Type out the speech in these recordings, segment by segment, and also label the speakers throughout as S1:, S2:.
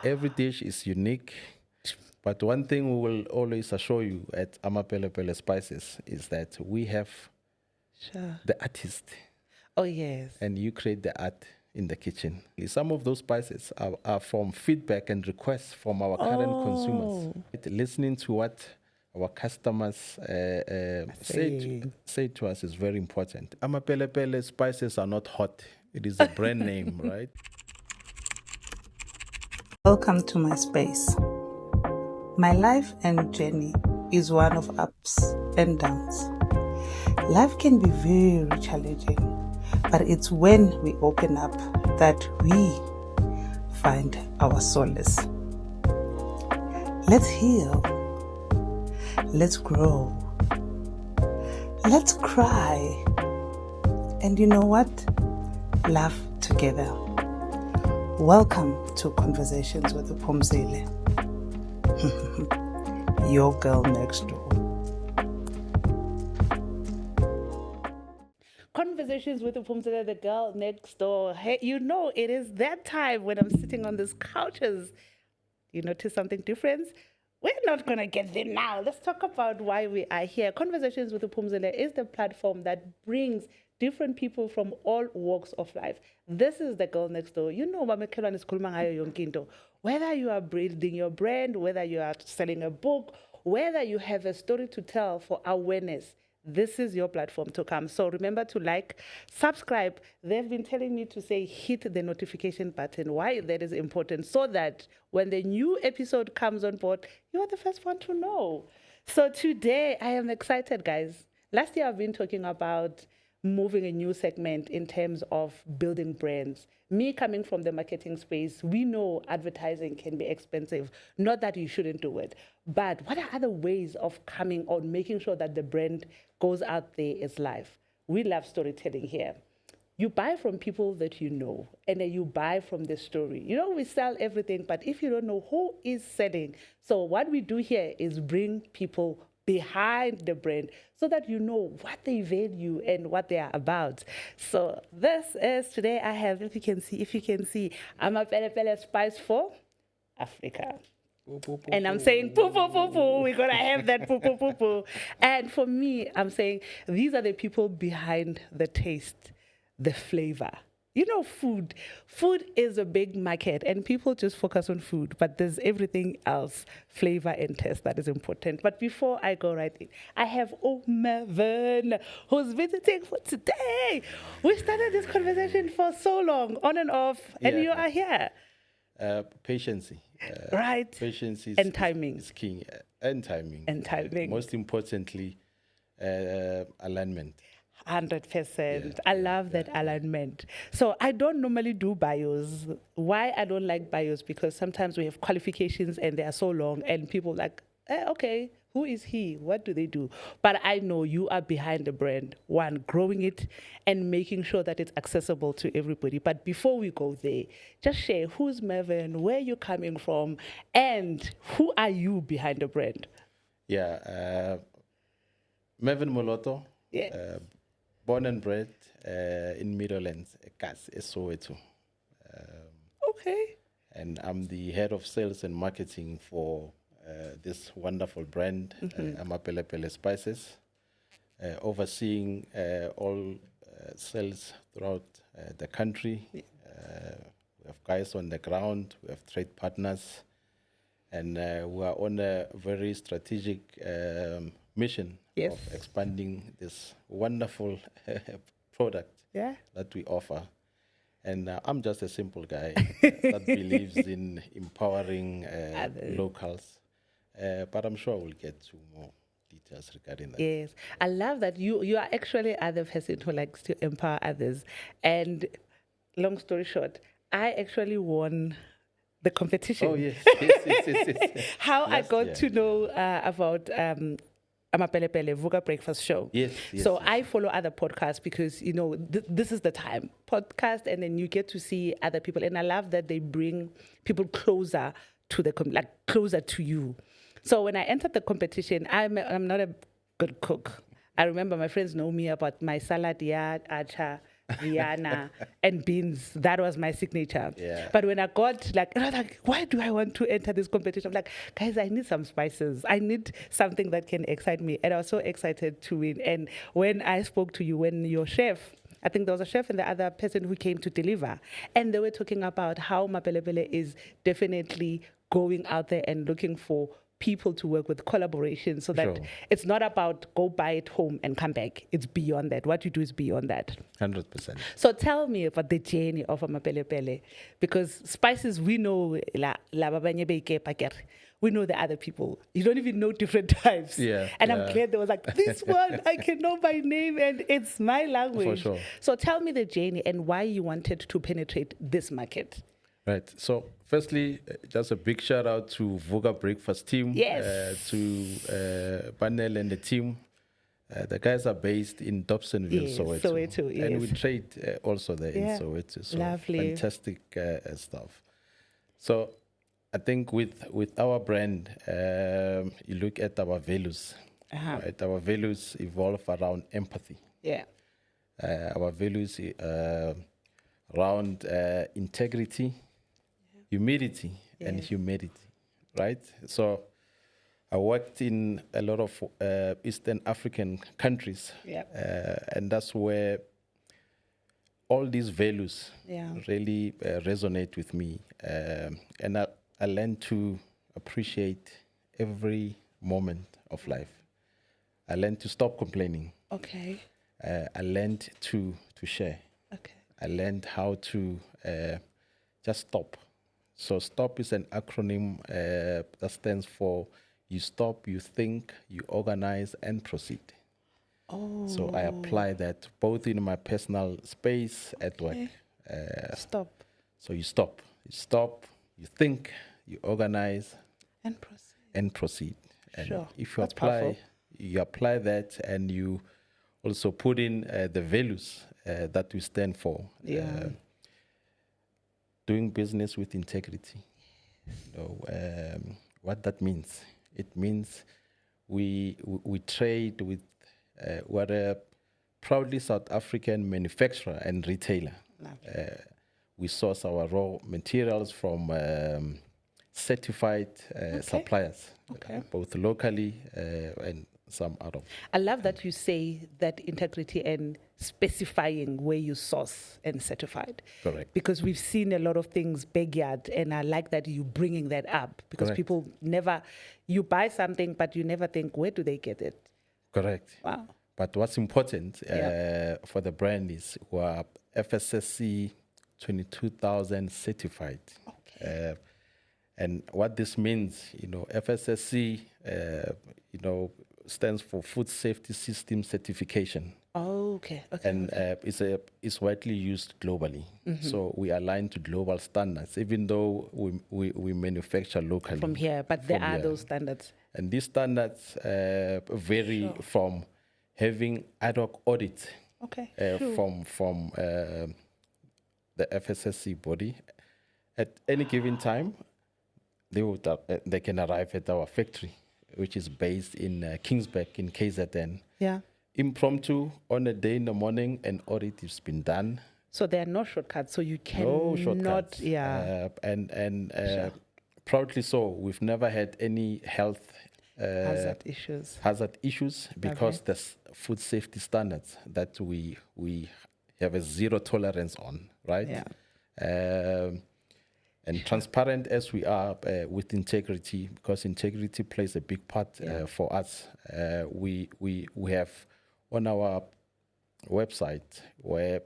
S1: Every dish is unique. But one thing we will always assure you at Amapelepele Spices is that we have
S2: Sure.
S1: the artist
S2: Oh, yes.
S1: and you create the art in the kitchen. Some of those spices are from feedback and requests from our current consumers.
S2: Oh,
S1: Listening to what our customers
S2: saying.
S1: say to us is very important. Amapelepele Spices are not hot. It is a brand name, right?
S2: Welcome to my space. My life and journey is one of ups and downs. Life can be very challenging, but it's when we open up that we find our solace. Let's heal. Let's grow. Let's cry. And you know what? Laugh together. Welcome to Conversations with Phumzile, your girl next door. Conversations with Phumzile, the girl next door. Hey, you know, it is that time when I'm sitting on these couches. You notice something different? We're not going to get there now. Let's talk about why we are here. Conversations with Phumzile is the platform that brings different people from all walks of life. This is the girl next door. You know, Mamekelwane is khuluma ngayo yonke into. Whether you are building your brand, whether you are selling a book, whether you have a story to tell for awareness, this is your platform to come. So remember to like, subscribe. They've been telling me to say hit the notification button. Why that is important? So that when the new episode comes on board, you are the first one to know. So today I am excited, guys. Last year I've been talking about moving a new segment in terms of building brands. Me coming from the marketing space, we know advertising can be expensive. Not that you shouldn't do it, but what are other ways of coming on making sure that the brand goes out there is live? We love storytelling here. You buy from people that you know, and then you buy from the story. You know, we sell everything, but if you don't know who is selling, so what we do here is bring people behind the brand so that you know what they value and what they are about. So this is today I have, if you can see, Amapelepele Spice for Africa. And I'm saying poo poo poo poo. We're gonna have that poo poo poo poo. And for me, I'm saying these are the people behind the taste, the flavor. You know, food. Food is a big market, and people just focus on food, but there's everything else, flavor and taste, that is important. But before I go right in, I have Mervyn, who's visiting for today. We started this conversation for so long, on and off, and you are here.
S1: Patience.
S2: Right.
S1: Patience
S2: and timing.
S1: is king. And timing.
S2: And timing.
S1: Most importantly, alignment.
S2: 100%. I love that alignment. So I don't normally do bios. Why I don't like bios? Because sometimes we have qualifications and they are so long and people like, okay, who is he? What do they do? But I know you are behind the brand, one, growing it and making sure that it's accessible to everybody. But before we go there, just share who's Mervyn, where you coming from, and who are you behind the brand?
S1: Yeah, Mervyn Moloto.
S2: Yeah.
S1: Born and bred in Middlelands, Soweto.
S2: Okay.
S1: And I'm the head of sales and marketing for this wonderful brand, Amapelepele Spices, overseeing all sales throughout the country. We have guys on the ground, we have trade partners, and we are on a very strategic mission of expanding this wonderful product that we offer. And I'm just a simple guy that believes in empowering locals. But I'm sure we'll get to more details regarding that.
S2: Yes. I love that you are actually other person who likes to empower others. And long story short, I actually won the competition.
S1: Oh, yes.
S2: How I got to know about Amapelepele Vuga Breakfast Show.
S1: Yes.
S2: So I follow other podcasts because, you know, this is the time. Podcast, and then you get to see other people. And I love that they bring people closer to the, closer to you. So when I entered the competition, I'm not a good cook. I remember my friends know me about my salad, acha, Rihanna, and beans. That was my signature.
S1: Yeah.
S2: But when I got like, why do I want to enter this competition? I'm like, guys, I need some spices. I need something that can excite me. And I was so excited to win. And when I spoke to you, when your chef, I think there was a chef and the other person who came to deliver, and they were talking about how Amapelepele is definitely going out there and looking for people to work with, collaboration, so that
S1: Sure.
S2: it's not about go buy it home and come back. It's beyond that. What you do is beyond that.
S1: 100%.
S2: So tell me about the journey of Amapelepele, because spices, we know we know the other people. You don't even know different types.
S1: Yeah,
S2: And
S1: yeah.
S2: I'm glad there was like, this one I can know by name and it's my language.
S1: sure.
S2: So tell me the journey and why you wanted to penetrate this market.
S1: Right. So, firstly, just a big shout out to Vuga Breakfast team,
S2: Yes.
S1: to Panel and the team. The guys are based in Dobsonville,
S2: Yes,
S1: Soweto.
S2: Soweto,
S1: And we
S2: yes.
S1: trade also there
S2: Yeah.
S1: in Soweto. So
S2: Lovely.
S1: fantastic stuff. So, I think with our brand, you look at our values.
S2: Uh-huh.
S1: Right? Our values evolve around empathy.
S2: Yeah.
S1: Our values around integrity, humility, and
S2: Yes.
S1: humility, right? So I worked in a lot of Eastern African countries,
S2: Yeah.
S1: and that's where all these values
S2: Yeah.
S1: really resonate with me. And I learned to appreciate every moment of life. I learned to stop complaining.
S2: Okay.
S1: I learned to share.
S2: Okay.
S1: I learned how to just stop. So STOP is an acronym that stands for you stop, you think, you organize, and proceed.
S2: Oh.
S1: So I apply that both in my personal space at work.
S2: Stop
S1: So you stop, you think, you organize,
S2: and proceed.
S1: and proceed. And
S2: Sure.
S1: if you
S2: That's powerful.
S1: apply that, and you also put in the values that we stand for.
S2: Yeah.
S1: Doing business with integrity. What that means? It means we trade with we're a proudly South African manufacturer and retailer. We source our raw materials from certified suppliers, both locally and some out of.
S2: I love that you say that integrity and specifying where you source and certified.
S1: Correct.
S2: Because we've seen a lot of things backyard, and I like that you bringing that up, because
S1: Correct.
S2: people never, you buy something, but you never think, where do they get it?
S1: Correct.
S2: Wow.
S1: But what's important for the brand is we are FSSC 22,000 certified.
S2: Okay.
S1: And what this means, FSSC, stands for Food Safety System Certification.
S2: Oh, okay.
S1: And it's widely used globally. So we align to global standards, even though we manufacture locally.
S2: From here, but there are those standards.
S1: And these standards vary from having ad hoc audits from the FSSC body. At any given time, they can arrive at our factory, which is based in Kingsburg in KZN.
S2: Yeah.
S1: Impromptu, on a day in the morning, an audit has been done.
S2: So there are no shortcuts. So you can
S1: No shortcuts.
S2: And
S1: proudly so, we've never had any health
S2: hazard
S1: issues because there's food safety standards that we have a zero tolerance on, right?
S2: Yeah.
S1: And transparent as we are with integrity, because integrity plays a big part for us. We have on our website where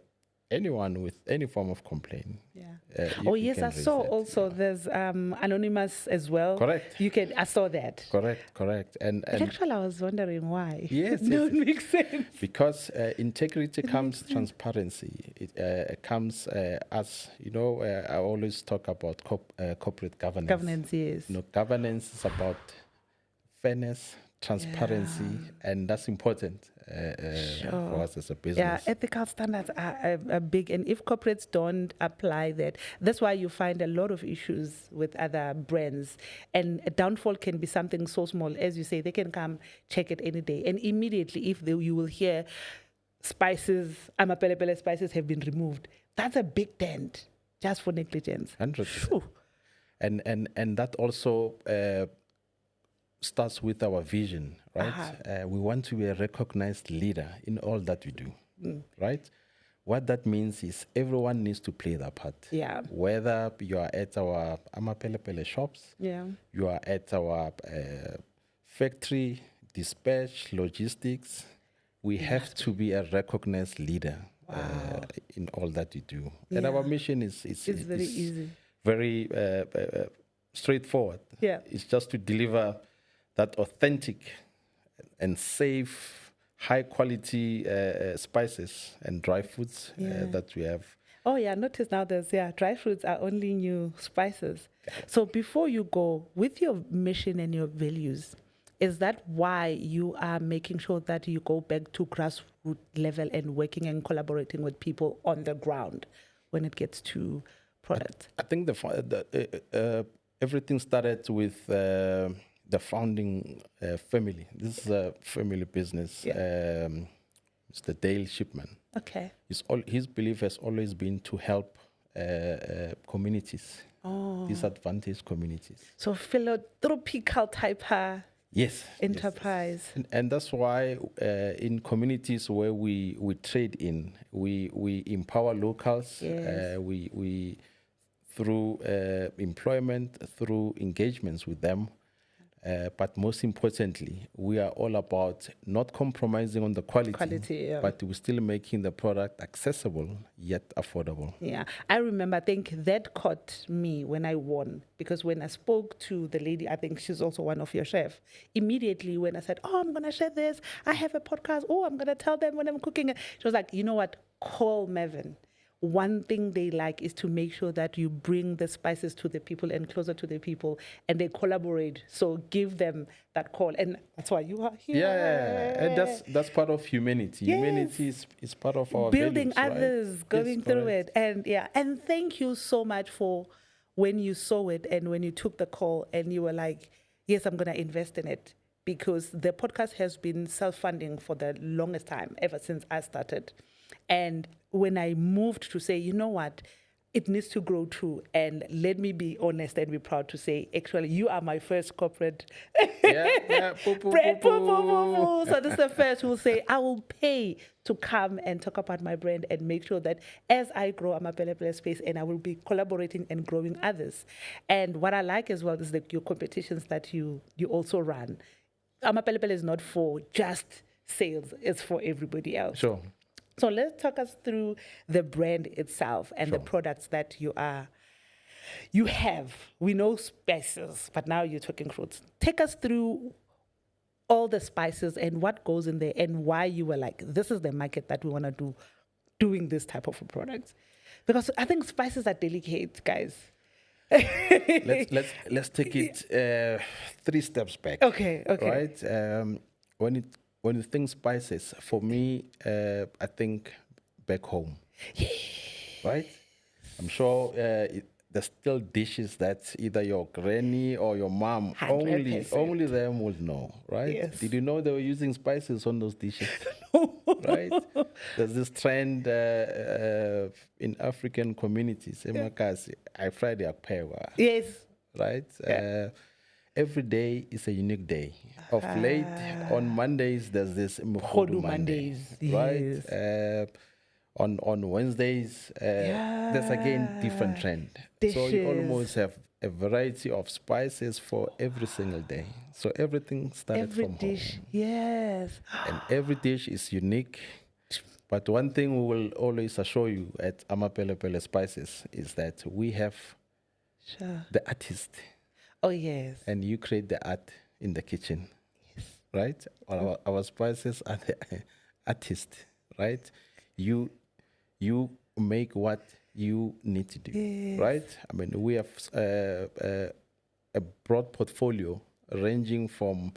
S1: anyone with any form of complaint.
S2: Yes, I saw also there's anonymous as well.
S1: Correct.
S2: I saw that.
S1: Correct. And
S2: actually, I was wondering why.
S1: Yes.
S2: It makes sense.
S1: Because integrity comes transparency. It comes as, I always talk about corporate governance.
S2: Governance, yes.
S1: Governance is about fairness, transparency, and that's important for us as a business.
S2: Yeah, ethical standards are big, and if corporates don't apply that, that's why you find a lot of issues with other brands. And a downfall can be something so small, as you say, they can come check it any day, and immediately, you will hear spices, Amapelepele spices have been removed. That's a big dent just for negligence.
S1: 100%. And that also starts with our vision, right? We want to be a recognized leader in all that we do, right? What that means is everyone needs to play their part.
S2: Yeah.
S1: Whether you are at our Amapelepele shops,
S2: Yeah.
S1: you are at our factory, dispatch, logistics, we have to be a recognized leader in all that we do. And our mission is
S2: very easy.
S1: Very straightforward.
S2: Yeah.
S1: It's just to deliver that authentic and safe, high quality spices and dry foods that we have.
S2: Oh yeah, notice now there's dry fruits are only new spices. So before you go, with your mission and your values, is that why you are making sure that you go back to grassroots level and working and collaborating with people on the ground when it gets to products?
S1: I think everything started with the founding family. This is a family business. Mr. Dale Shipman.
S2: Okay.
S1: His belief has always been to help communities, disadvantaged communities.
S2: So philanthropical type enterprise.
S1: Yes. And that's why in communities where we trade in, we empower locals. We through employment, through engagements with them. But most importantly, we are all about not compromising on the quality, but we're still making the product accessible yet affordable.
S2: Yeah, I remember, I think that caught me when I won, because when I spoke to the lady, I think she's also one of your chefs, immediately when I said, I'm going to share this, I have a podcast, I'm going to tell them when I'm cooking it. She was like, you know what, call Mervyn. One thing they like is to make sure that you bring the spices to the people and closer to the people, and they collaborate. So give them that call, and that's why you are here.
S1: Yeah, and that's part of humanity. Yes. Humanity is part of our
S2: building
S1: values,
S2: others,
S1: right?
S2: going through it, and thank you so much for when you saw it and when you took the call and you were like, yes, I'm going to invest in it, because the podcast has been self-funding for the longest time, ever since I started. And when I moved to say, you know what, it needs to grow too, and let me be honest and be proud to say, actually, you are my first corporate
S1: brand.
S2: So this is the first who will say, I will pay to come and talk about my brand and make sure that as I grow Amapelepele Space, and I will be collaborating and growing others. And what I like as well is your competitions that you also run. Amapelepele is not for just sales, it's for everybody else.
S1: Sure.
S2: So let's talk us through the brand itself and the products that you have. We know spices, but now you're talking fruits. Take us through all the spices and what goes in there and why you were like, this is the market that we want to doing this type of a product. Because I think spices are delicate, guys.
S1: Let's take it 3 steps back.
S2: Okay.
S1: Right? When you think spices, for me, I think back home, right? I'm sure there's still dishes that either your granny or your mom, only them will know, right?
S2: Yes.
S1: Did you know they were using spices on those dishes? Right? There's this trend in African communities, I Friday akpewa.
S2: Yes.
S1: Right? Every day is a unique day. Of late, on Mondays, there's this Mkhodu Mondays, right?
S2: Yes.
S1: On Wednesdays, there's again different trend.
S2: Dishes.
S1: So you almost have a variety of spices for every single day. So everything started from
S2: dish.
S1: home.
S2: Yes.
S1: And every dish is unique. But one thing we will always assure you at Amapelepele Spices is that we have the artist.
S2: Oh, yes.
S1: And you create the art in the kitchen. Yes. Right? Our spices are the artist, right? You make what you need to do, yes. Right? I mean, we have a broad portfolio ranging from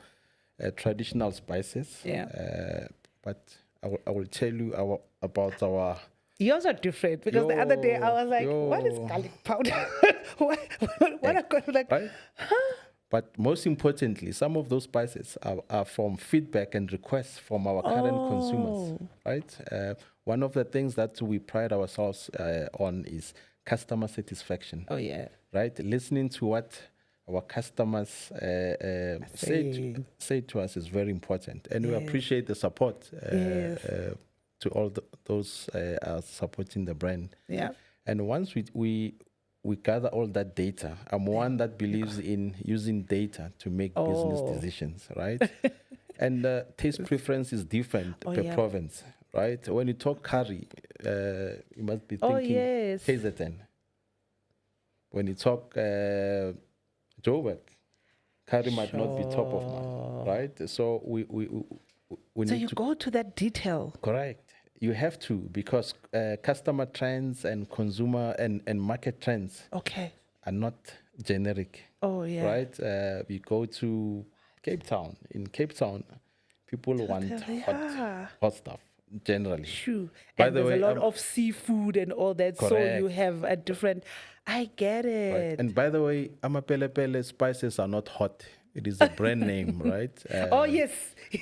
S1: traditional spices.
S2: Yeah.
S1: But I will tell you about our...
S2: Yours are different, because the other day I was like, what is garlic powder? what I got like,
S1: right?
S2: huh?
S1: But most importantly, some of those spices are from feedback and requests from our current consumers, right? One of the things that we pride ourselves on is customer satisfaction.
S2: Oh, yeah.
S1: Right? Listening to what our customers say to us is very important. And we appreciate the support to all those are supporting the brand.
S2: Yeah.
S1: And once we gather all that data, I'm one that believes in using data to make business decisions, right? And taste preference is different per province, right? When you talk curry, you must be thinking KZN. When you talk Joburg, curry might not be top of mind, right? So we
S2: So
S1: need
S2: you go to that detail.
S1: Correct. You have to, because customer trends and consumer and market trends are not generic.
S2: Oh, yeah.
S1: Right? We go to Cape Town. In Cape Town, people want hot stuff generally.
S2: True.
S1: By
S2: And
S1: the
S2: there's
S1: way,
S2: a lot of seafood and all that. So you have a different. I get it.
S1: Right. And by the way, Amapelepele Spices are not hot. It is a brand name, right?
S2: Oh, yes.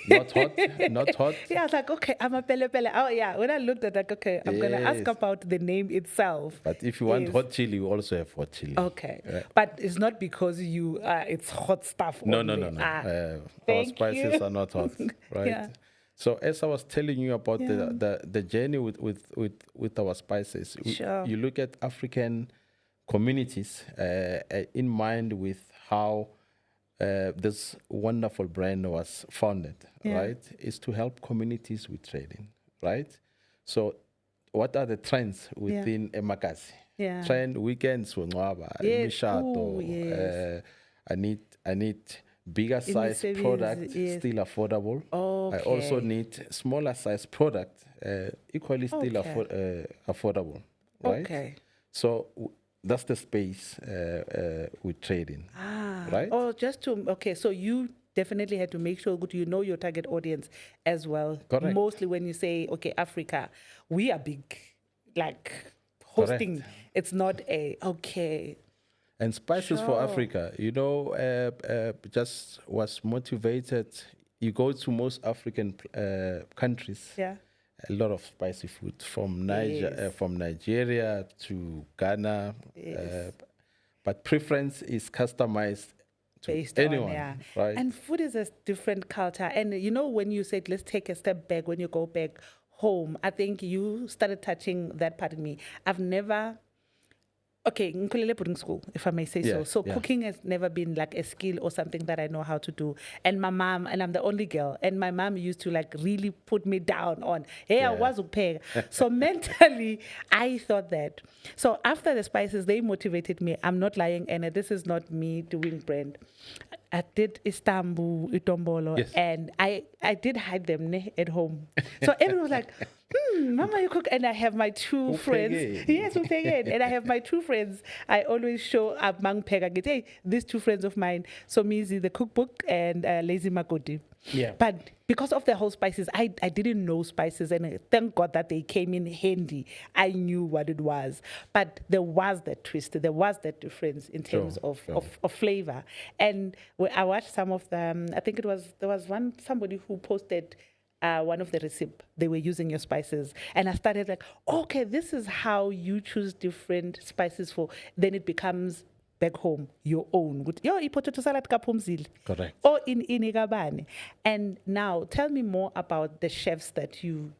S1: Not hot, not hot.
S2: Yeah, I was like, okay, Amapelepele. Oh, yeah. When I looked at that, okay, I'm going to ask about the name itself.
S1: But if you want hot chili, you also have hot chili.
S2: Okay. But it's not because you it's hot stuff only.
S1: No. Our spices are not hot, right?
S2: Yeah.
S1: So as I was telling you about the journey with our spices, you look at African communities in mind with how this wonderful brand was founded, right? Is to help communities with trading, right? So what are the trends within Emakasi? Trend weekends, Mishato, I need bigger size product, still affordable. I also need smaller size product, equally still affordable, right? So that's the space we trade in, right?
S2: Oh, so you definitely had to make sure that you know your target audience as well.
S1: Correct.
S2: Mostly when you say, okay, Africa, we are big, like hosting.
S1: Correct.
S2: It's not
S1: And Spices for Africa, just was motivated. You go to most African countries.
S2: Yeah.
S1: A lot of spicy food from Nigeria to Ghana, but preference is customized to
S2: based
S1: anyone,
S2: on,
S1: right?
S2: And food is a different culture. And when you said let's take a step back, when you go back home, I think you started touching that part of me. I've never. Okay, Nkulele boarding school, if I may say so. So cooking has never been like a skill or something that I know how to do. And my mom, and I'm the only girl, and my mom used to like really put me down on, hey, I was okay. So mentally, I thought that. So after the spices, they motivated me. I'm not lying, and this is not me doing brand. I did Istanbul, Itombolo, and I did hide them at home. So everyone was like, Mama, you cook. And I have my two friends. Yes, and I have my two friends. I always show up Mang Pega. Hey, these two friends of mine. So Mizi, the cookbook, and Lazy Makoti.
S1: Yeah.
S2: But because of the whole spices, I didn't know spices. And thank God that they came in handy. I knew what it was. But there was that twist. There was that difference in terms of flavor. And I watched some of them. I think there was somebody who posted one of the recipe, they were using your spices. And I started like, okay, this is how you choose different spices for, then it becomes back home, your own. Yo, potato salad kapumzili.
S1: Correct.
S2: Or in Igabane. And now tell me more about the chefs that you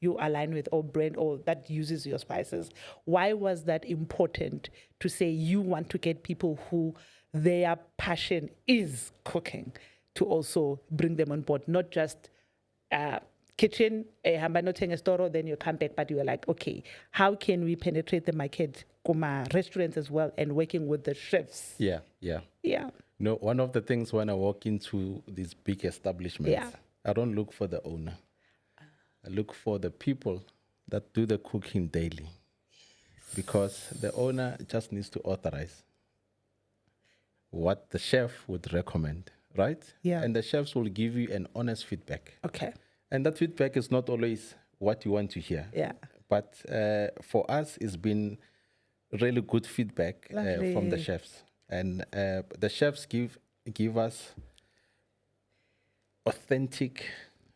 S2: align with or brand or that uses your spices. Why was that important to say you want to get people who their passion is cooking to also bring them on board, not just kitchen, a store, then you come back, but you are like, okay, how can we penetrate the market, restaurants as well, and working with the chefs?
S1: Yeah. One of the things when I walk into these big establishments, I don't look for the owner. I look for the people that do the cooking daily, because the owner just needs to authorize what the chef would recommend. Right?
S2: Yeah.
S1: And the chefs will give you an honest feedback.
S2: Okay.
S1: And that feedback is not always what you want to hear.
S2: Yeah.
S1: But for us, it's been really good feedback from the chefs. And the chefs give give us authentic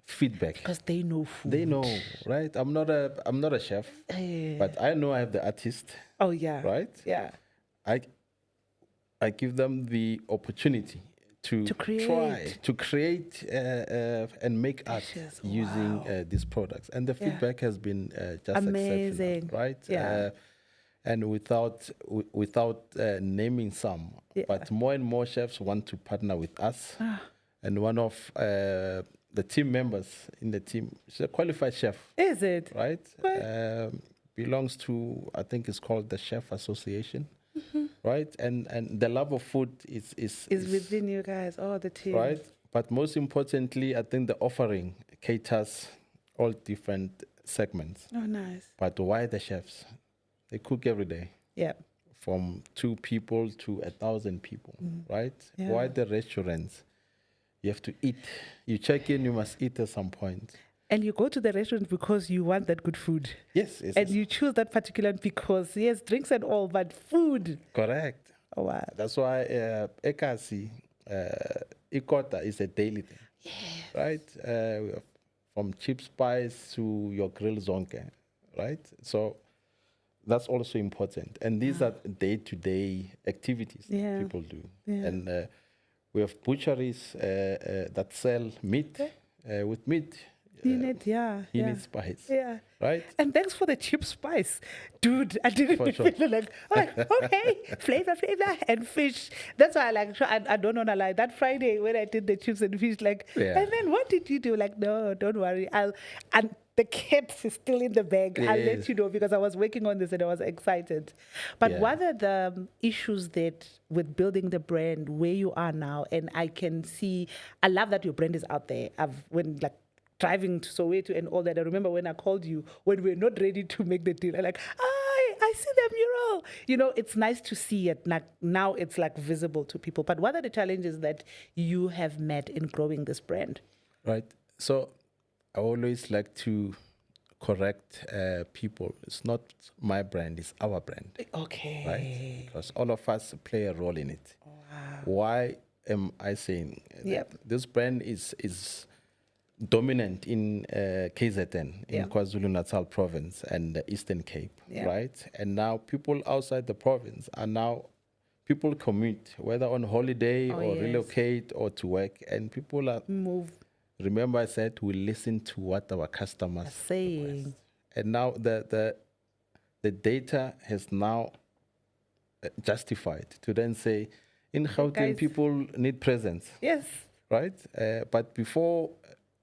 S1: feedback.
S2: Because they know food.
S1: They know, right? I'm not a chef, but I know I have the artist,
S2: Oh, yeah.
S1: right?
S2: Yeah.
S1: I give them the opportunity to try to create and make art using these products, and the feedback has been just
S2: amazing,
S1: exceptional, right?
S2: Yeah.
S1: And without naming some, but more and more chefs want to partner with us. And one of the team members in the team, she's a qualified chef.
S2: Is it?
S1: Right? Belongs to, I think it's called the Chef Association. Right? And the love of food is
S2: within you guys, the team.
S1: Right? But most importantly, I think the offering caters all different segments.
S2: Oh, nice.
S1: But why the chefs? They cook every day.
S2: Yeah.
S1: From 2 people to 1,000 people, right?
S2: Yeah.
S1: Why the restaurants? You have to eat. You check in, you must eat at some point.
S2: And you go to the restaurant because you want that good food.
S1: Yes.
S2: And you choose that particular because, yes, drinks and all, but food.
S1: Correct.
S2: Oh, wow.
S1: That's why Ekasi, Ikota is a daily thing.
S2: Yes.
S1: Right? From chip spice to your grill zonke, right? So that's also important. And these are day-to-day activities that people do. Yeah. And we have butcheries that sell meat with meat.
S2: You need
S1: spice.
S2: Yeah.
S1: Right?
S2: And thanks for the cheap spice. Dude, I didn't feel like, okay, flavor, and fish. That's why I don't want to lie. That Friday when I did the chips and fish, and then what did you do? Like, no, don't worry. And the cat is still in the bag. I'll let you know because I was working on this and I was excited. But what are the issues that with building the brand where you are now? And I can see, I love that your brand is out there. Driving to Soweto and all that. I remember when I called you when we were not ready to make the deal. I'm like, I see the mural. You know, it's nice to see it. Now it's like visible to people. But what are the challenges that you have met in growing this brand?
S1: Right. So I always like to correct people. It's not my brand, it's our brand.
S2: Okay.
S1: Right? Because all of us play a role in it.
S2: Oh, wow.
S1: Why am I saying that this brand is dominant in KZN, in KwaZulu-Natal province and the Eastern Cape, right? And now people outside the province people commute, whether on holiday or relocate or to work, and people are
S2: move.
S1: Remember I said we listen to what our customers are saying. Request. And now the data has now justified to then say, in Gauteng, people need presence.
S2: Yes.
S1: Right? But before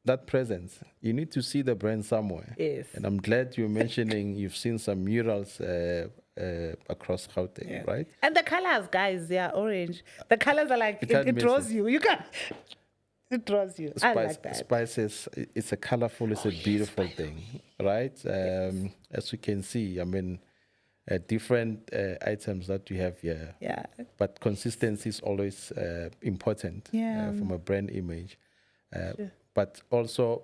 S1: that presence, you need to see the brand somewhere.
S2: Yes.
S1: And I'm glad you're mentioning you've seen some murals across Gauteng, right?
S2: And the colors, guys, they are orange. The colors are like, it draws you. You can't. It draws you. I like that.
S1: Spices, it's a colorful, it's a beautiful thing, right? As you can see, I mean, different items that you have here.
S2: Yeah.
S1: But consistency is always important from a brand image. Sure. But also,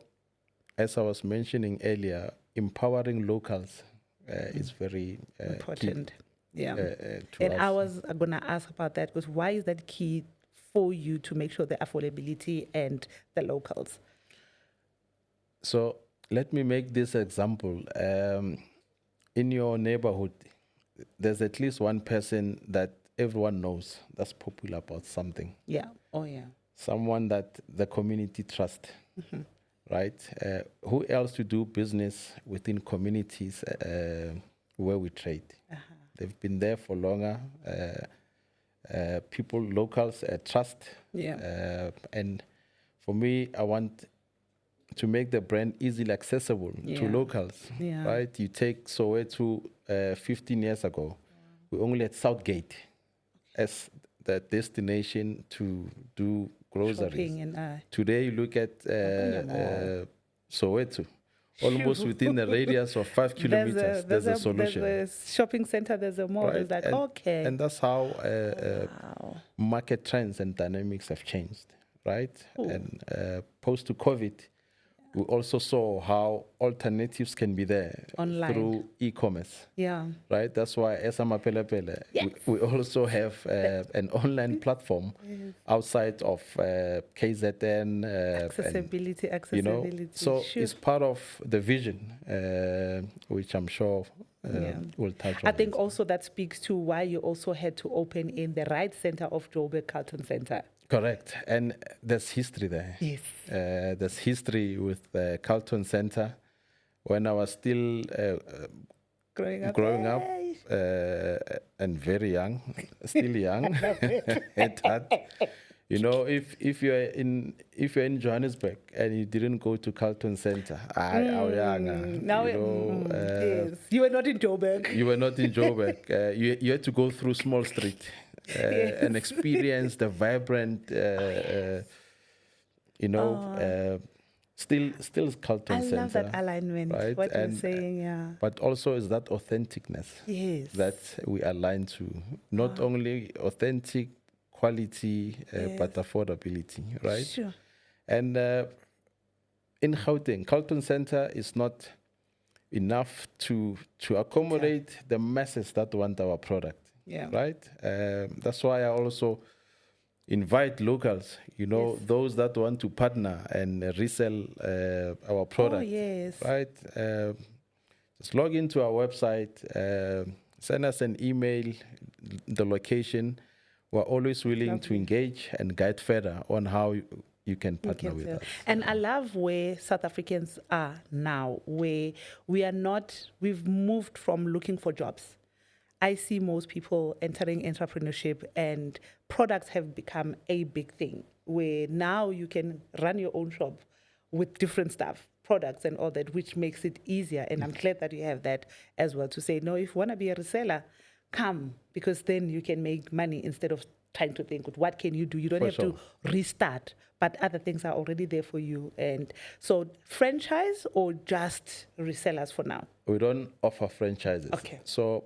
S1: as I was mentioning earlier, empowering locals is very
S2: important.
S1: Key,
S2: and us. I was going to ask about that because why is that key for you to make sure the affordability and the locals?
S1: So let me make this example. In your neighborhood, there's at least one person that everyone knows that's popular about something.
S2: Yeah. Oh, yeah.
S1: Someone that the community trusts, right? Who else to do business within communities where we trade? They've been there for longer. People, locals trust.
S2: Yeah.
S1: And for me, I want to make the brand easily accessible to locals, right? You take Soweto 15 years ago, we only had Southgate as the destination to do groceries. Today, you look at Soweto, almost within the radius of 5 kilometers, there's a solution.
S2: There's a shopping center, there's a mall. Right? It's like, okay.
S1: And that's how market trends and dynamics have changed, right? Ooh. And post to COVID, We also saw how alternatives can be there
S2: Online.
S1: through e-commerce.
S2: Yeah.
S1: Right, that's why as Amapelepele, we also have an online platform outside of KZN.
S2: Accessibility,
S1: And,
S2: accessibility.
S1: so
S2: Sure.
S1: it's part of the vision, which I'm sure we'll touch on.
S2: I think also that speaks to why you also had to open in the right center of Joburg Carlton Center.
S1: Correct, and there's history there.
S2: Yes.
S1: There's history with the Carlton Center. When I was still growing up and very young, still young at heart. If you're in Johannesburg and you didn't go to Carlton Center,
S2: yes. You were not in Joburg.
S1: You were not in Joburg. You had to go through Small Street and experience the vibrant, still Carlton Center.
S2: I love that alignment.
S1: Right?
S2: What you're saying, yeah.
S1: But also is that authenticness that we align to. Not only authentic, quality, but affordability, right?
S2: Sure.
S1: And in Gauteng, Carlton Center is not enough to accommodate the masses that want our product.
S2: Yeah.
S1: Right? That's why I also invite locals, those that want to partner and resell our product.
S2: Oh, yes.
S1: Right? Just log into our website, send us an email, the location. We're always willing to engage and guide further on how you can partner with us.
S2: And I love where South Africans are now, where we've moved from looking for jobs. I see most people entering entrepreneurship, and products have become a big thing, where now you can run your own shop with different stuff, products and all that, which makes it easier. And I'm glad that you have that as well, to say, no, if you want to be a reseller, come, because then you can make money instead of trying to think, what can you do? You don't have to restart, but other things are already there for you. And so franchise or just resellers for now?
S1: We don't offer franchises.
S2: Okay.
S1: So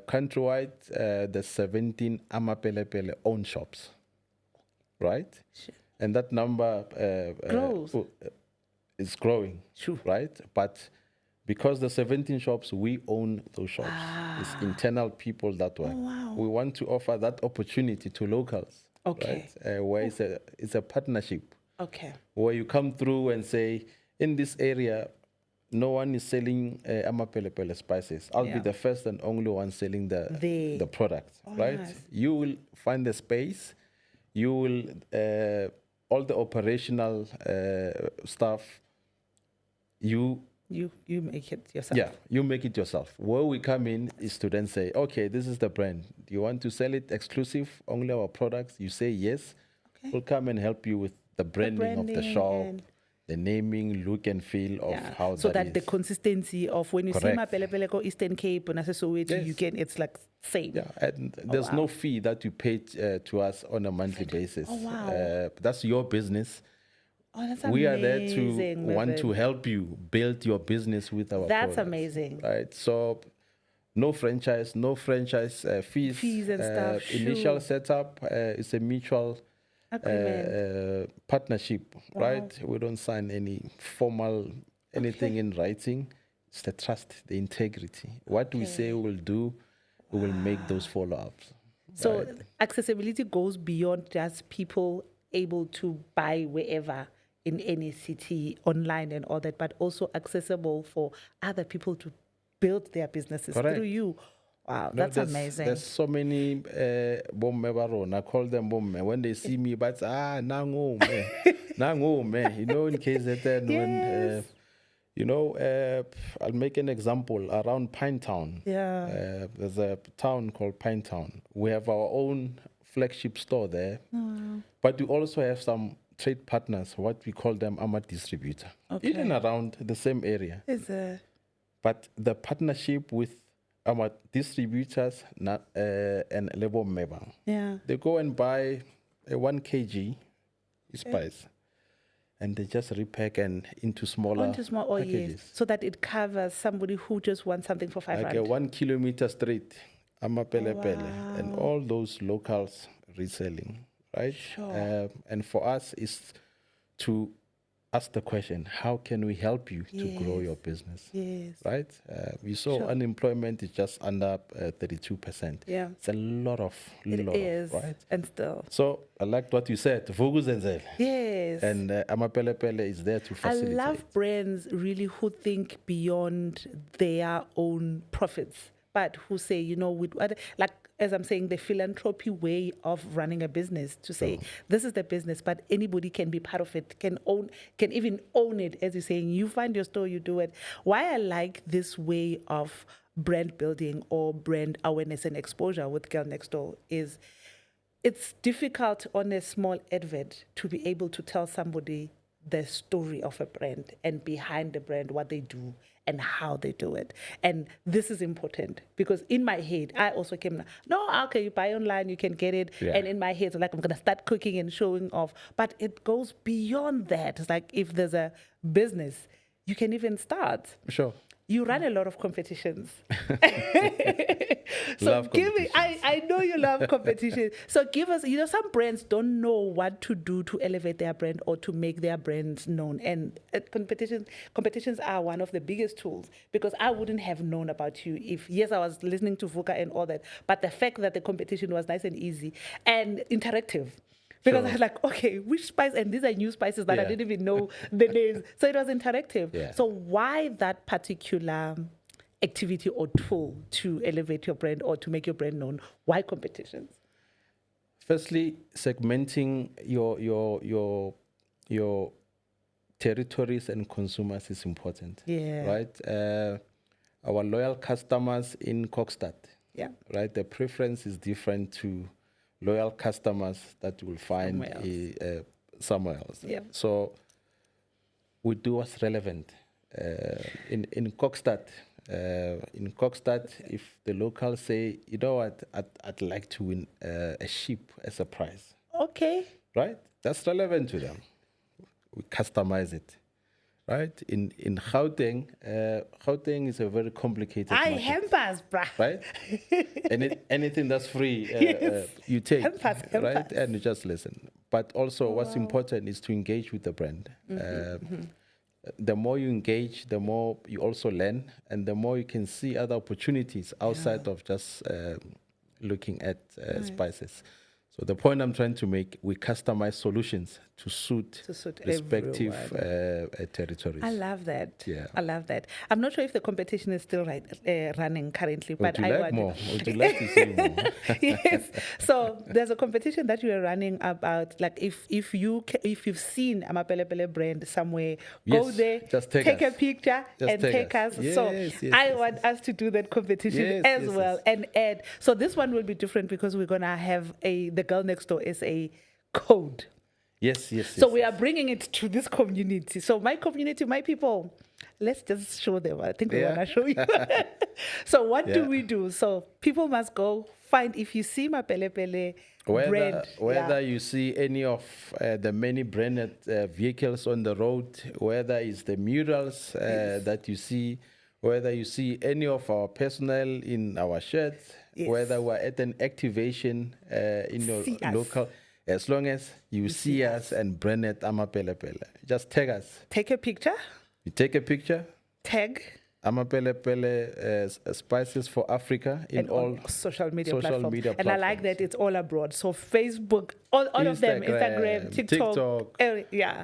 S1: countrywide, there's 17 Amapelepele own shops, right?
S2: Sure.
S1: And that number
S2: grows.
S1: Is growing,
S2: True.
S1: Right? But because the 17 shops, we own those shops. It's internal people that work.
S2: Oh, wow.
S1: We want to offer that opportunity to locals.
S2: Okay.
S1: Right? Where it's a partnership.
S2: Okay.
S1: Where you come through and say, in this area, no one is selling Amapelepele Spices. I'll be the first and only one selling the product, right?
S2: Nice.
S1: You will find the space. You will, all the operational stuff, you
S2: make it yourself.
S1: Yeah, you make it yourself. Where we come in is to then say, okay, this is the brand. Do you want to sell it exclusive, only our products? You say yes. Okay. We'll come and help you with the branding of the shop, the naming, look and feel of how
S2: so
S1: that
S2: is. The consistency of when you see Amapelepele go Eastern Cape and you can, it's like same.
S1: Yeah, and there's no fee that you pay to us on a monthly basis.
S2: Oh, wow.
S1: That's your business.
S2: Oh, that's
S1: we
S2: amazing,
S1: are there to
S2: Mervyn.
S1: want to help you build your business with our
S2: That's
S1: products,
S2: amazing.
S1: Right? So no franchise fees.
S2: Fees and stuff.
S1: Initial setup is a mutual partnership, right? We don't sign any formal anything in writing. It's the trust, the integrity. What we say we'll do, we will make those follow-ups.
S2: So accessibility goes beyond just people able to buy wherever in any city online and all that, but also accessible for other people to build their businesses through you. Wow, that's amazing.
S1: There's so many bomme baron. I call them bomme. When they see me, but nango me, nango me. In KZN when I'll make an example around Pinetown.
S2: Yeah.
S1: There's a town called Pinetown. We have our own flagship store there, but we also have some trade partners. What we call them distributor, even around the same area. But the partnership with our distributors and label member. They go and buy a 1 kg spice and they just repack and into smaller packages.
S2: So that it covers somebody who just wants something for 500.
S1: Like a 1 kilometer straight, Amapelepele, and all those locals reselling, right?
S2: Sure.
S1: And for us is to ask the question, how can we help you to grow your business?
S2: Yes.
S1: Right? We saw unemployment is just under 32%.
S2: Yeah.
S1: It's a lot of, right?
S2: And still.
S1: So I liked what you said, Vuguzenzel.
S2: Yes.
S1: And Amapelepele is there to facilitate.
S2: I love brands really who think beyond their own profits, but who say, you know, with like as I'm saying, the philanthropy way of running a business to say this is the business, but anybody can be part of it, can even own it. As you're saying, you find your store, you do it. Why I like this way of brand building or brand awareness and exposure with Girl Next Door is it's difficult on a small advert to be able to tell somebody the story of a brand and behind the brand, what they do and how they do it. And this is important because in my head, I also came, no, okay, you buy online, you can get it.
S1: Yeah.
S2: And in my head, like, I'm going to start cooking and showing off. But it goes beyond that. It's like if there's a business, you can even start.
S1: Sure.
S2: You run a lot of competitions.
S1: Love
S2: give me,
S1: competitions.
S2: I know you love competition. So give us, some brands don't know what to do to elevate their brand or to make their brands known. And competitions are one of the biggest tools because I wouldn't have known about you if, yes, I was listening to VUCA and all that, but the fact that the competition was nice and easy and interactive. Because I was like, okay, which spice? And these are new spices that I didn't even know the names. So it was interactive.
S1: Yeah.
S2: So why that particular activity or tool to elevate your brand or to make your brand known? Why competitions?
S1: Firstly, segmenting your territories and consumers is important.
S2: Yeah.
S1: Right? Our loyal customers in Kokstad.
S2: Yeah.
S1: Right? The preference is different to loyal customers that you will find somewhere else.
S2: Yeah.
S1: So we do what's relevant. In Kokstad, if the locals say, you know what, I'd like to win a sheep as a prize.
S2: Okay.
S1: Right? That's relevant to them. We customize it. Right? In Gauteng, Gauteng is a very complicated market.
S2: Hampers, bruh.
S1: Right? Anything that's free, you take.
S2: Hampers.
S1: Right? And you just listen. But also what's important is to engage with the brand. The more you engage, the more you also learn, and the more you can see other opportunities outside of just looking at spices. So the point I'm trying to make, we customize solutions to suit respective territories.
S2: I love that.
S1: Yeah.
S2: I love that. I'm not sure if the competition is still running currently, but
S1: Would you like more? Would you like to see more?
S2: Yes. So there's a competition that you are running about, like if you've seen Amapelepele brand somewhere, go there,
S1: just
S2: take a picture and take us.
S1: Yes,
S2: so
S1: yes,
S2: I want us to do that competition as well and add. So this one will be different because we're gonna have the Girl Next Door SA code.
S1: Yes.
S2: So we are bringing it to this community. So my community, my people, let's just show them. I think we want to show you. So what do we do? So people must go find, if you see Amapelepele brand.
S1: Whether you see any of the many branded vehicles on the road, whether it's the murals that you see, whether you see any of our personnel in our shirts, whether we're at an activation in your local, as long as you see us and brand it Amapelepele, just tag us.
S2: Take a picture.
S1: You take a picture.
S2: Tag.
S1: Amapelepele Spices for Africa in all
S2: social media platforms. And I like that it's all abroad. So Facebook, all of them, Instagram, TikTok.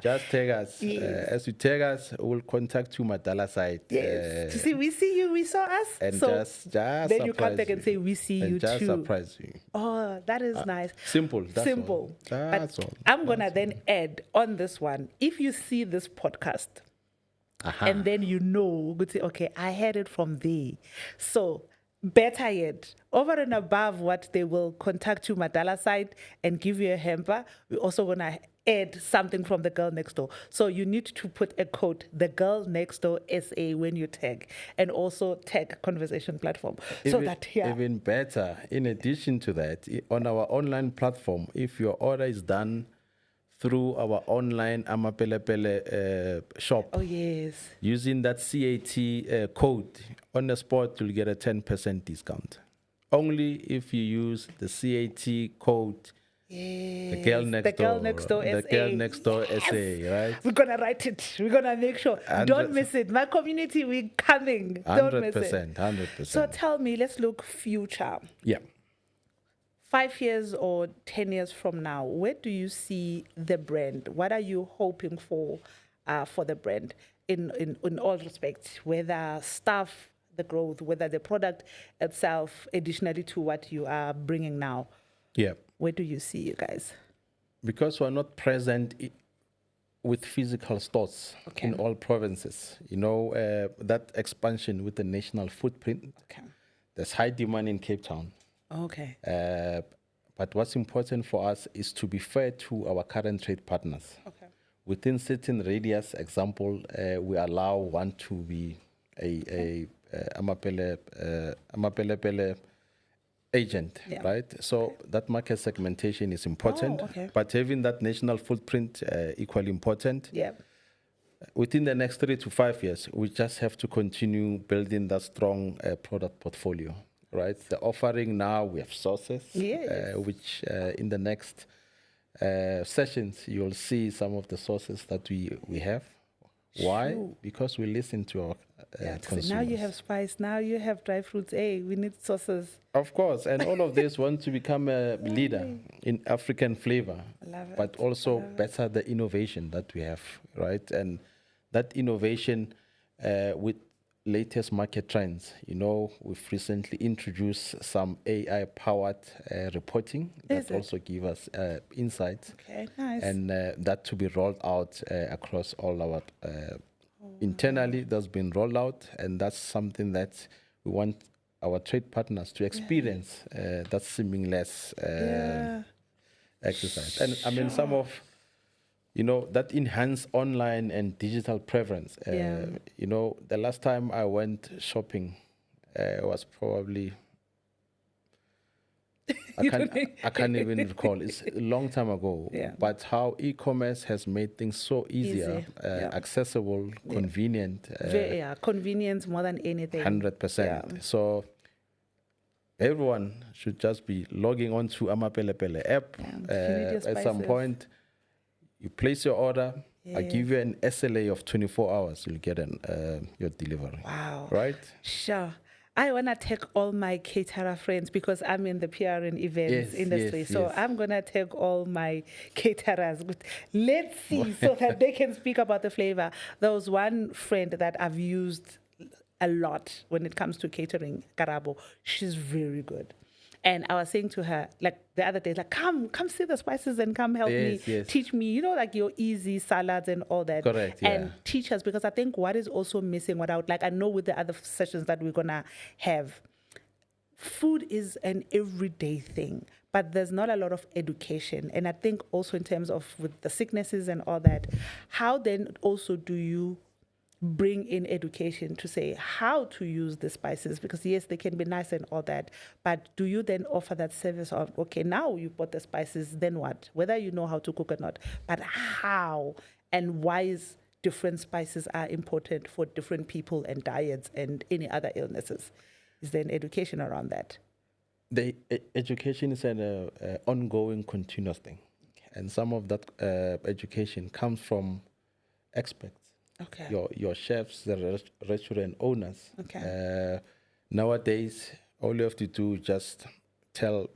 S1: Just tag us. As you tag us, we'll contact you Madala side.
S2: Yes. To see, we see you, we saw us.
S1: And
S2: so
S1: just
S2: then you come back and say, we see you
S1: just
S2: too.
S1: Surprise you.
S2: Oh, that is nice.
S1: Simple.
S2: Simple.
S1: That's all.
S2: I'm going to then add on this one, if you see this podcast, and then you would say, okay, I heard it from thee. So better yet, over and above what they will contact you Madala side and give you a hamper, we're also going to add something from the Girl Next Door. So you need to put a code, the Girl Next Door SA, when you tag, and also tag conversation platform.
S1: Even better, in addition to that, on our online platform, if your order is done through our online Amapelepele shop.
S2: Oh, yes.
S1: Using that CAT code, on the spot, you'll get a 10% discount. Only if you use the CAT code
S2: Yes.
S1: The girl next
S2: the girl
S1: door.
S2: next door
S1: The
S2: SA.
S1: girl next door
S2: Yes.
S1: SA, right?
S2: We're gonna write it. We're gonna make sure. Don't miss it. My community, we're coming. Don't miss it.
S1: 100%.
S2: So tell me, let's look future.
S1: Yeah.
S2: 5 years or 10 years from now, where do you see the brand? What are you hoping for the brand in all respects, whether staff, the growth, whether the product itself, additionally to what you are bringing now?
S1: Yeah.
S2: Where do you see you guys?
S1: Because we're not present with physical stores
S2: Okay.
S1: in all provinces, that expansion with the national footprint,
S2: Okay.
S1: there's high demand in Cape Town.
S2: Okay.
S1: But what's important for us is to be fair to our current trade partners.
S2: Okay.
S1: Within certain radius, example, we allow one to be a Amapelepele agent,
S2: Yeah.
S1: right? So that market segmentation is important,
S2: okay.
S1: but having that national footprint equally important.
S2: Yeah.
S1: Within the next 3 to 5 years, we just have to continue building that strong product portfolio, right? The offering now, we have sources,
S2: Yes.
S1: which in the next sessions, you'll see some of the sources that we have. Why?
S2: Sure.
S1: Because we listen to our consumers.
S2: Now you have spice, now you have dry fruits. Hey, we need sauces.
S1: Of course, and all of this want to become a leader in African flavor, but also better the innovation that we have, right? And that innovation with latest market trends. We've recently introduced some AI-powered reporting that also give us insights.
S2: Okay, nice.
S1: And that to be rolled out across all our internally. That's been rolled out, and that's something that we want our trade partners to experience. That seamless exercise. And I mean, some of that enhanced online and digital preference. The last time I went shopping was probably I can't even recall. It's a long time ago.
S2: Yeah.
S1: But how e-commerce has made things so easier, accessible, convenient.
S2: Convenience more than anything.
S1: 100%. So everyone should just be logging on to Amapelepele app. At some point, you place your order. I give you an SLA of 24 hours. You'll get your delivery.
S2: Wow.
S1: Right?
S2: Sure. I want to take all my caterer friends because I'm in the PR and events industry. So I'm going to take all my caterers. Let's see so that they can speak about the flavor. There was one friend that I've used a lot when it comes to catering, Karabo. She's very good. And I was saying to her, like the other day, like, come see the spices and come help me, teach me, like your easy salads and all that.
S1: Correct,
S2: and teach us, because I think what is also missing, what I would like, I know with the other sessions that we're going to have, food is an everyday thing, but there's not a lot of education. And I think also in terms of with the sicknesses and all that, how then also do you bring in education to say how to use the spices? Because yes, they can be nice and all that, but do you then offer that service of, okay, now you bought the spices, then what? Whether you know how to cook or not, but how and why is different spices are important for different people and diets and any other illnesses? Is there an education around that?
S1: The education is an ongoing, continuous thing. And some of that education comes from experts.
S2: Okay.
S1: Your chefs, the restaurant owners.
S2: Okay.
S1: Nowadays, all you have to do is just tell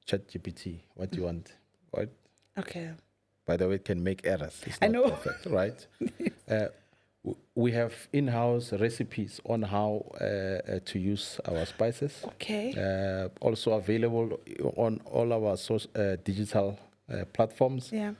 S1: ChatGPT what you want, right?
S2: Okay.
S1: By the way, it can make errors. It's
S2: I
S1: not
S2: know.
S1: perfect, right? We have in-house recipes on how to use our spices.
S2: Okay.
S1: Also available on all our digital platforms.
S2: Yeah.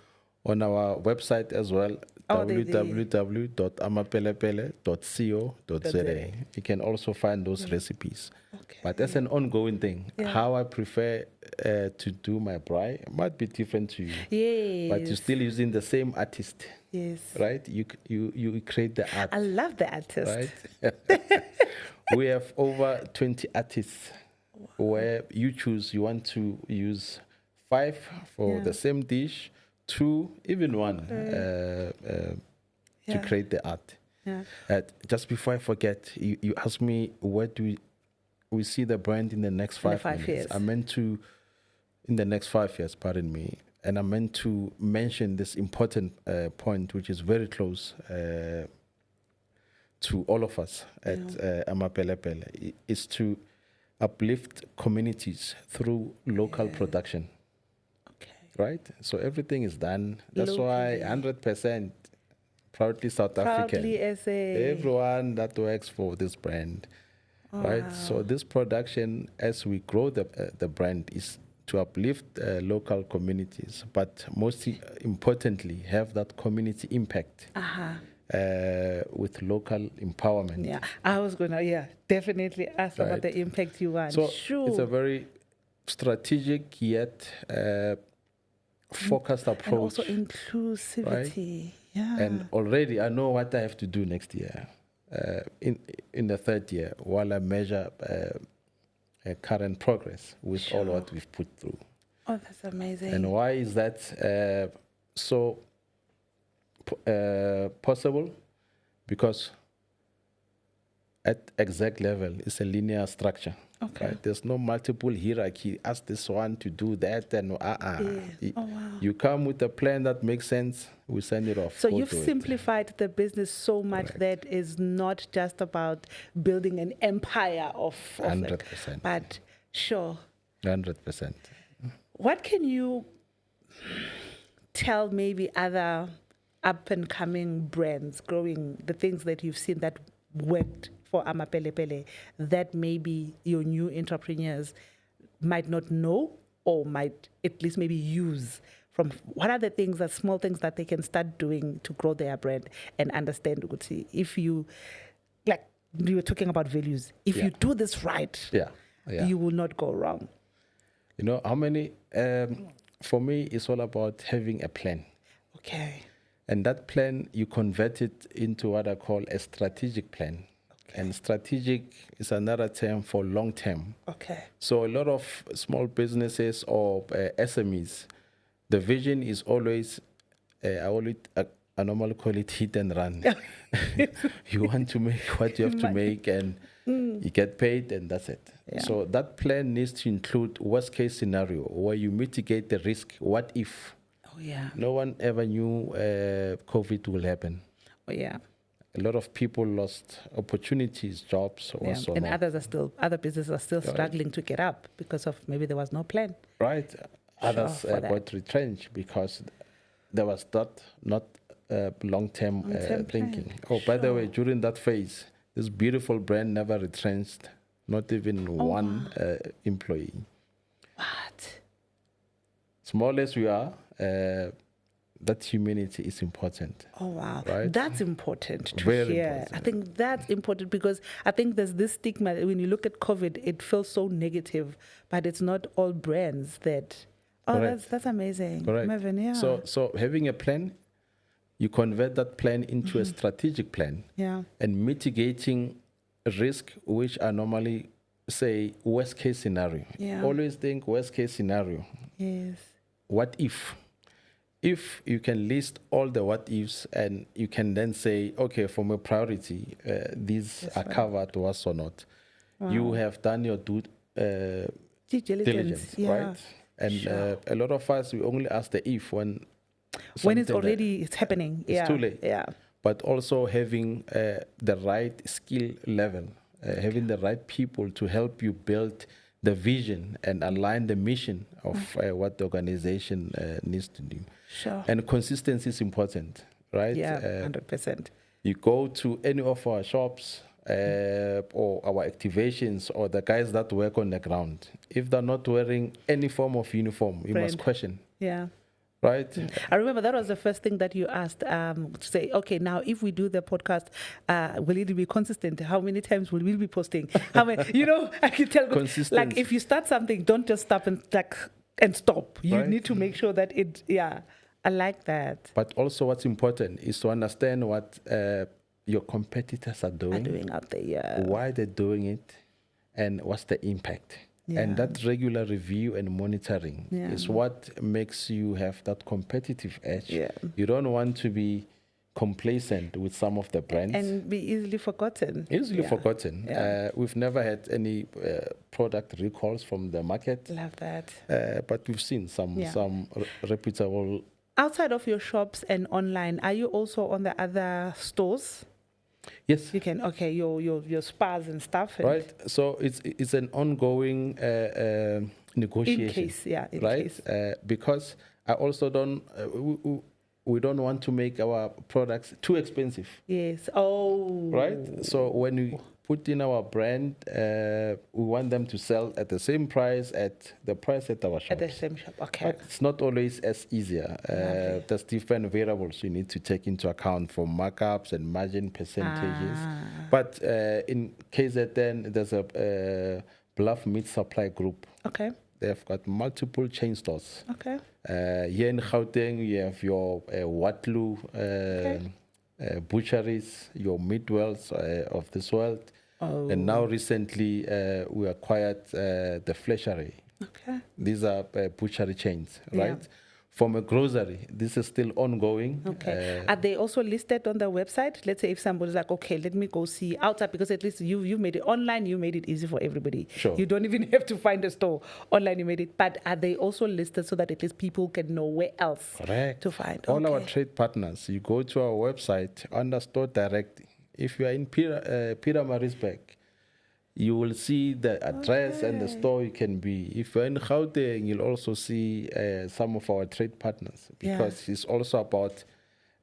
S1: On our website as well, www.amapelepele.co.za. You can also find those recipes.
S2: Okay.
S1: But that's an ongoing thing. How I prefer to do my braai might be different to you.
S2: Yes.
S1: But you're still using the same artist.
S2: Yes.
S1: Right? You create the art.
S2: I love the artist.
S1: Right? We have over 20 artists where you choose, you want to use 5 for the same dish, 2, even 1 to create the art.
S2: Yeah.
S1: Just before I forget, you asked me where do we see the brand in the next 5
S2: 5
S1: minutes.
S2: years.
S1: I meant to, in the next 5 years, pardon me, and I meant to mention this important point, which is very close to all of us at Amapelepele, is to uplift communities through local production.
S2: Okay.
S1: Right? So everything is done. That's why
S2: Locally.
S1: 100% proudly South
S2: Proudly
S1: African.
S2: SA.
S1: Everyone that works for this brand, right?
S2: Wow.
S1: So this production, as we grow the brand, is to uplift local communities, but most importantly, have that community impact with local empowerment.
S2: Yeah, I was going to, definitely ask about the impact you want.
S1: So
S2: sure.
S1: it's a very strategic yet focused approach.
S2: And also inclusivity.
S1: Right?
S2: Yeah.
S1: And already I know what I have to do next year, in the third year, while I measure current progress with all what we've put through.
S2: Oh, that's amazing.
S1: And why is that so possible? Because at exact level, it's a linear structure.
S2: Okay.
S1: Right? There's no multiple hierarchy. Ask this one to do that, and
S2: Oh, wow.
S1: You come with a plan that makes sense. We send it off.
S2: So you've simplified the business so much that is not just about building an empire of
S1: 100%.
S2: But sure.
S1: 100%.
S2: What can you tell maybe other up and coming brands growing, the things that you've seen that worked for Amapelepele that maybe your new entrepreneurs might not know or might at least maybe use? From what are the things, the small things that they can start doing to grow their brand and understand, if you, like you were talking about values, if you do this right, you will not go wrong.
S1: You know, how many, for me, it's all about having a plan.
S2: Okay.
S1: And that plan, you convert it into what I call a strategic plan. Okay. And strategic is another term for long term.
S2: Okay.
S1: So a lot of small businesses or SMEs, the vision is always, I normally call it hit and run. You want to make what you have to make, and you get paid, and that's it. Yeah. So that plan needs to include worst case scenario where you mitigate the risk. What if?
S2: Oh, yeah.
S1: No one ever knew COVID will happen.
S2: Oh, yeah.
S1: A lot of people lost opportunities, jobs, or so
S2: and
S1: on.
S2: other businesses are still struggling to get up because of maybe there was no plan.
S1: Right. Others got retrenched because there was not long-term thinking. Oh, by the way, during that phase, this beautiful brand never retrenched, not even one employee.
S2: What?
S1: Small as we are, that humanity is important.
S2: Oh, wow.
S1: Right?
S2: That's important to
S1: Very
S2: hear.
S1: important.
S2: I think that's important because I think there's this stigma. When you look at COVID, it feels so negative, but it's not all brands that... Oh, that's amazing.
S1: Correct.
S2: Mervyn, yeah.
S1: So having a plan, you convert that plan into a strategic plan.
S2: Yeah.
S1: And mitigating risk, which are normally, say, worst case scenario.
S2: Yeah.
S1: Always think worst case scenario.
S2: Yes.
S1: What if? If you can list all the what ifs, and you can then say, okay, from a priority, these are covered to us or not. Wow. You have done your due diligence, right? And a lot of us, we only ask the if when
S2: it's already happening.
S1: It's too late.
S2: Yeah.
S1: But also having the right skill level, having the right people to help you build the vision and align the mission of what the organization needs to do.
S2: Sure.
S1: And consistency is important, right?
S2: Yeah, 100%.
S1: You go to any of our shops or our activations or the guys that work on the ground. If they're not wearing any form of uniform, you must question.
S2: Yeah.
S1: Right?
S2: I remember that was the first thing that you asked, to say, okay, now if we do the podcast, will it be consistent? How many times will we be posting? How many, I can tell. Like if you start something, don't just stop and stop. You need to make sure that I like that.
S1: But also what's important is to understand what your competitors are doing
S2: out there,
S1: why they're doing it, and what's the impact. Yeah. And that regular review and monitoring is what makes you have that competitive edge. Yeah. You don't want to be complacent with some of the brands.
S2: And be easily forgotten.
S1: Easily
S2: Yeah.
S1: forgotten.
S2: Yeah.
S1: We've never had any product recalls from the market,
S2: Love that.
S1: but we've seen some
S2: Yeah.
S1: reputable.
S2: Outside of your shops and online, are you also on the other stores?
S1: Yes.
S2: You can, okay, your spas and stuff. And
S1: Right. So it's an ongoing negotiation.
S2: in case, yeah, in
S1: right?
S2: case.
S1: Because I also don't. We don't want to make our products too expensive.
S2: Yes. Oh.
S1: Right. So when we put in our brand, we want them to sell at the same price at the price at our shop.
S2: At the same shop. Okay.
S1: But it's not always as easier.
S2: Lovely.
S1: There's different variables you need to take into account for markups and margin percentages. But in KZN, there's a Bluff Meat Supply Group.
S2: Okay.
S1: They've got multiple chain stores.
S2: Okay.
S1: Here in Gauteng, you have your Watlu butcheries, your Midwells of this world.
S2: Oh.
S1: And now recently, we acquired the Fleshery.
S2: Okay.
S1: These are butchery chains, right?
S2: Yeah.
S1: From a grocery, this is still ongoing.
S2: Okay. Are they also listed on the website? Let's say if somebody's like, okay, let me go see outside, because at least you made it online, you made it easy for everybody.
S1: Sure.
S2: You don't even have to find a store. Online, you made it. But are they also listed so that at least people can know where else
S1: Correct.
S2: to find?
S1: All our
S2: Okay.
S1: trade partners, you go to our website, under store direct. If you are in Pietermaritzburg, you will see the address and the store you can be. If you're in Gauteng, you'll also see some of our trade partners, because it's also about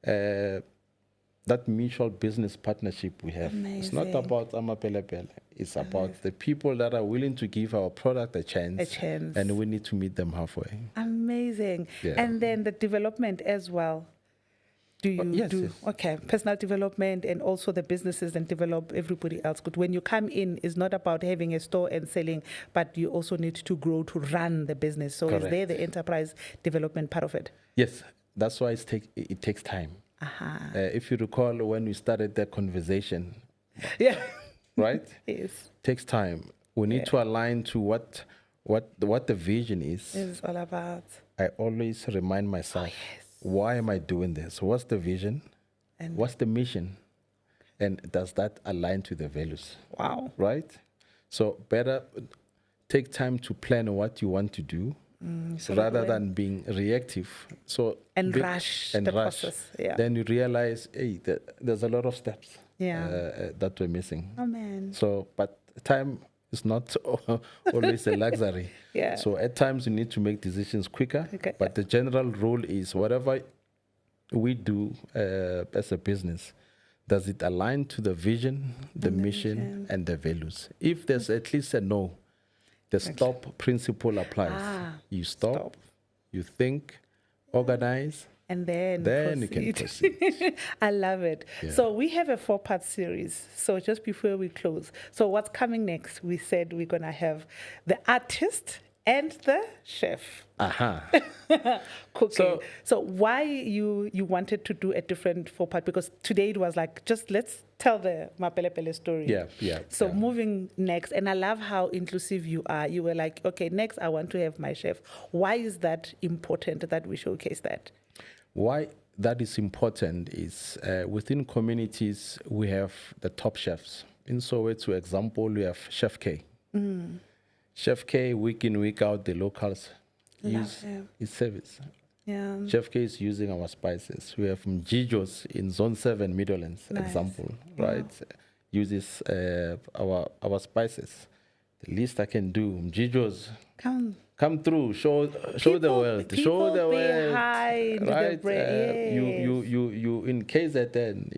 S1: that mutual business partnership we have. It's not
S2: Amazing.
S1: about Amapelepele. It's about the people that are willing to give our product a chance.
S2: A chance.
S1: And we need to meet them halfway.
S2: Amazing.
S1: Yeah.
S2: And then the development as well. Do you
S1: yes,
S2: do
S1: yes.
S2: okay, personal development and also the businesses and develop everybody else good? When you come in, it's not about having a store and selling, but you also need to grow to run the business. So is there the enterprise development part of it?
S1: Yes, that's why it takes time. If you recall when we started that conversation,
S2: Yeah.
S1: right?
S2: Yes.
S1: Takes time. We need to align to what the vision is.
S2: It's all about.
S1: I always remind myself, why am I doing this? What's the vision?
S2: And
S1: what's the mission? And does that align to the values?
S2: wow.
S1: Right? So better take time to plan what you want to do rather than being reactive. So
S2: and rush the process. Yeah.
S1: Then you realize, hey, there's a lot of steps that we're missing.
S2: Oh man.
S1: So, but time is not always a luxury.
S2: Yeah.
S1: So at times you need to make decisions quicker.
S2: Okay.
S1: But the general rule is whatever we do as a business, does it align to the vision, the mission, and the values? If there's at least a no, the stop principle applies. You stop, you think, organize,
S2: and then
S1: you can proceed.
S2: I love it.
S1: Yeah.
S2: So we have a 4-part series. So just before we close, so what's coming next? We said we're going to have the artist and the chef. Cooking. So why you wanted to do a different 4-part? Because today it was like, just let's tell the Amapelepele story.
S1: Yeah.
S2: So moving next, and I love how inclusive you are. You were like, okay, next I want to have my chef. Why is that important that we showcase that? Why
S1: that is important is within communities, we have the top chefs. In Soweto, example, we have Chef K. Chef K, week in, week out, the locals use his service.
S2: Yeah.
S1: Chef K is using our spices. We have Mjijo's in Zone 7 Middlelands, example, right? Uses our spices. The least I can do, Mjijo's. Come through, show the world, show the world, right? You in KZN,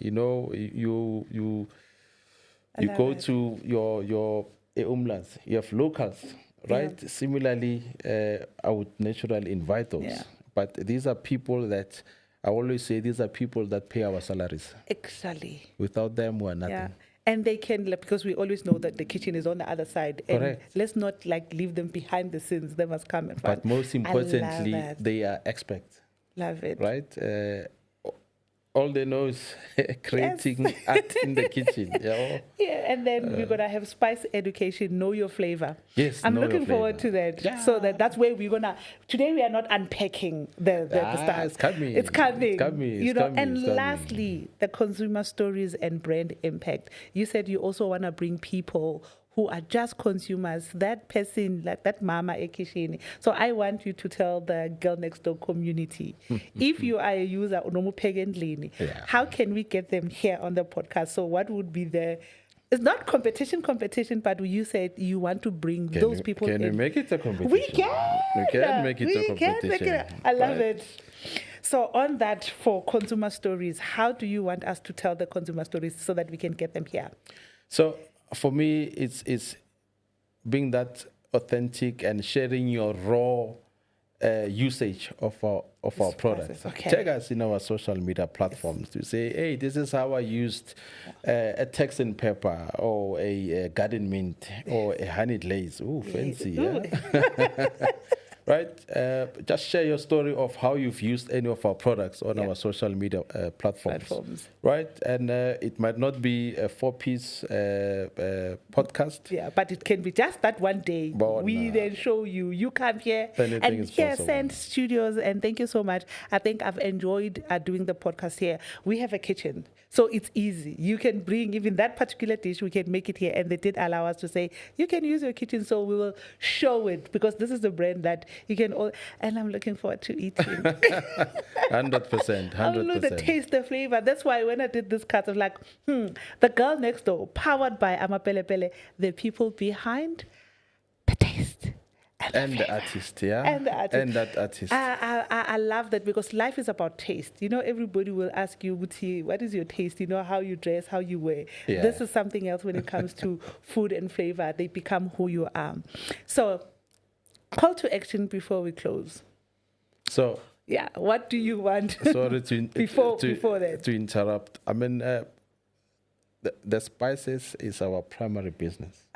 S1: you go to your umlans, you have locals, right? Similarly, I would naturally invite those, but these are people that I always say these are people that pay our salaries.
S2: Exactly.
S1: Without them, we're nothing.
S2: Yeah. And they can, because we always know that the kitchen is on the other side. And
S1: Correct.
S2: let's not leave them behind the scenes. They must come and find.
S1: But most importantly, they are experts.
S2: Love it.
S1: Right? all they know is creating art in the kitchen. Yeah.
S2: Yeah, and then we're gonna have spice education, know your flavor.
S1: Yes,
S2: I'm
S1: know your
S2: looking forward to
S1: flavor.
S2: that.
S1: Yeah.
S2: So that's where we're gonna. Today we are not unpacking the stuff.
S1: It's coming.
S2: It's coming.
S1: It's coming.
S2: You
S1: It's
S2: know.
S1: coming.
S2: And
S1: It's coming.
S2: lastly, the consumer stories and brand impact. You said you also wanna bring people who are just consumers, that person, like that mama ekishini. So I want you to tell the Girl Next Door community, if you are a user,
S1: Yeah.
S2: how can we get them here on the podcast? So what would be it's not competition, but you said you want to bring those people
S1: Can
S2: in.
S1: we make it a competition?
S2: We can.
S1: We can make it a competition.
S2: I love
S1: right?
S2: it. So on that, for consumer stories, how do you want us to tell the consumer stories so that we can get them here?
S1: So for me, it's being that authentic and sharing your raw usage of our products.
S2: Okay.
S1: Tag us in our social media platforms to say, hey, this is how I used a Texan pepper or a garden mint or a honey glaze. Ooh, fancy. Yeah? Right? Just share your story of how you've used any of our products on our social media platforms. Right? And it might not be a 4-piece podcast.
S2: Yeah, but it can be just that one day.
S1: But
S2: we then show you. You come here.
S1: Anything
S2: and
S1: is
S2: here,
S1: possible.
S2: Send Studios. And thank you so much. I think I've enjoyed doing the podcast here. We have a kitchen. So it's easy. You can bring even that particular dish, we can make it here. And they did allow us to say, you can use your kitchen. So we will show it because this is the brand that you can all. And I'm looking forward to eating.
S1: 100%.
S2: I love the taste, the flavor. That's why when I did this cut, I was like, the Girl Next Door, powered by Amapelepele, the people behind the taste.
S1: And the artist, yeah?
S2: And the artist.
S1: And that artist.
S2: I love that because life is about taste. You know, everybody will ask you, Guti, what is your taste? You know, how you dress, how you wear.
S1: Yeah.
S2: This is something else when it comes to food and flavor. They become who you are. So, call to action before we close.
S1: So,
S2: yeah, what do you want
S1: sorry to
S2: before that?
S1: To interrupt. I mean, the spices is our primary business.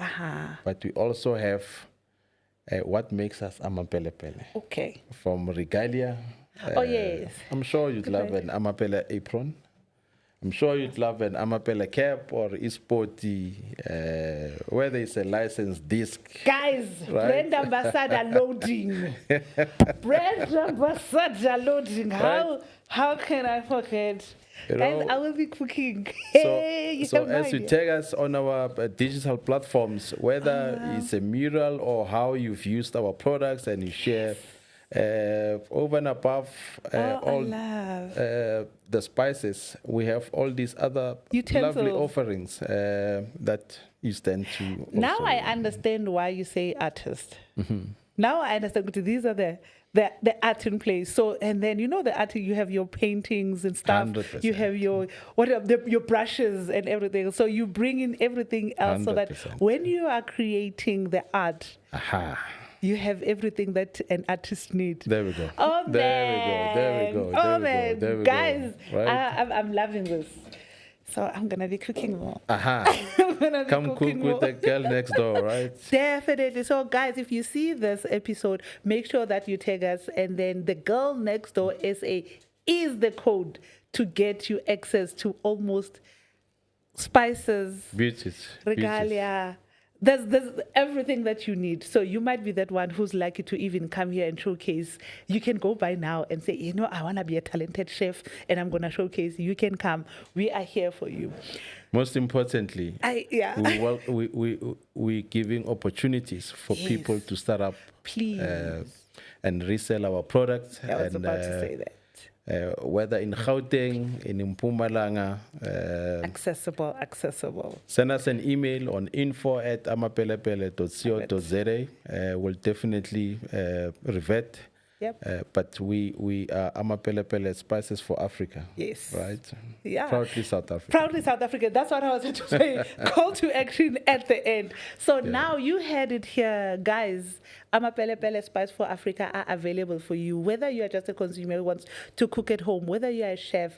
S1: But we also have what makes us Amapelepele.
S2: Okay.
S1: From regalia.
S2: Oh, yes.
S1: I'm sure you'd love an Amapele apron. I'm sure you'd love an Amapele cap or esporty, whether it's a licensed disc.
S2: Guys,
S1: right?
S2: brand ambassador loading. Brand ambassador loading. How can I forget?
S1: You know,
S2: and I will be cooking.
S1: So as you tag us on our digital platforms, whether it's a mural or how you've used our products and you share over and above the spices, we have all these other lovely offerings that you stand to.
S2: Now I understand why you say artist. Now I understand because these are the art in place. So, and then you know the art, you have your paintings and stuff.
S1: 100%.
S2: You have your your brushes and everything. So you bring in everything else 100%. So that when you are creating the art, you have everything that an artist needs.
S1: There we go.
S2: Oh,
S1: there we go. There we
S2: Guys,
S1: go. Right?
S2: I'm loving this. So I'm going to be cooking more.
S1: Come cook with the Girl Next Door, right?
S2: Definitely. So, guys, if you see this episode, make sure that you tag us. And then the Girl Next Door SA is the code to get you access to almost spices,
S1: beauties,
S2: regalia. There's everything that you need. So you might be that one who's lucky to even come here and showcase. You can go by now and say, you know, I want to be a talented chef and I'm going to showcase. You can come. We are here for you.
S1: Most importantly, we're giving opportunities for people to start up.
S2: Please.
S1: And resell our products.
S2: I was about to say that.
S1: Whether in Gauteng, in Mpumalanga.
S2: Accessible.
S1: Send us an email on info@amapelepele.co.za. We'll definitely revert.
S2: Yep.
S1: But we are Amapelepele Spices for Africa.
S2: Yes.
S1: Right?
S2: Yeah.
S1: Proudly South Africa.
S2: Proudly South Africa. That's what I was going to say. Call to action at the end. So now you had it here, guys. Amapelepele Spice for Africa are available for you, whether you are just a consumer who wants to cook at home, whether you are a chef.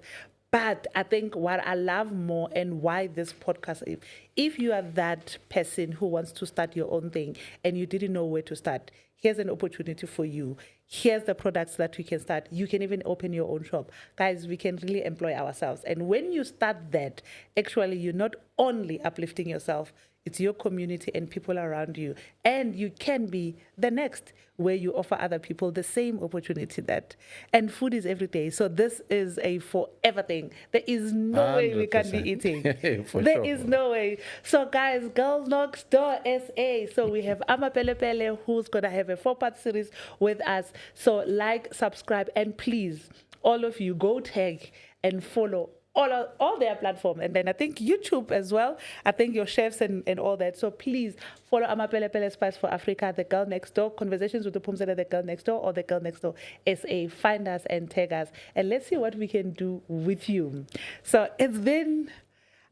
S2: But I think what I love more and why this podcast is, if you are that person who wants to start your own thing and you didn't know where to start, here's an opportunity for you. here's the products that we can start. You can even open your own shop. Guys, we can really employ ourselves. And when you start that, actually, you're not only uplifting yourself, it's your community and people around you. And you can be the next where you offer other people the same opportunity that. And food is every day. So this is a forever thing. There is no way we can be
S1: 100%.
S2: eating.
S1: There
S2: is no way. So guys, Girls Next Door SA. So we have Amapelepele, who's going to have a 4-part series with us. So like, subscribe, and please, all of you, go tag and follow all their platform, and then I think YouTube as well. I think your chefs and all that. So please follow Amapelepele Spice for Africa, the Girl Next Door, Conversations with the Pumzela, the Girl Next Door, or the Girl Next Door SA. Find us and tag us, and let's see what we can do with you. So it's been,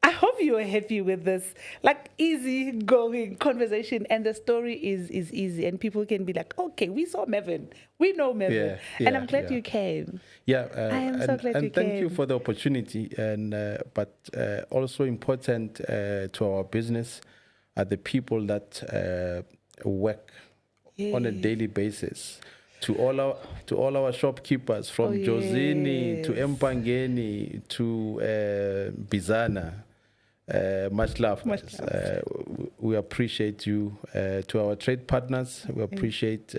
S2: I hope you are happy with this, like, easy going conversation, and the story is easy, and people can be like, okay, we saw Mervyn, we know Mervyn, and I'm glad you came.
S1: Yeah,
S2: I am so glad you came.
S1: Thank you for the opportunity. And but also important to our business are the people that work on a daily basis. To all our shopkeepers, from Josini to Empangeni to Bizana. Much love. We appreciate you. To our trade partners, we appreciate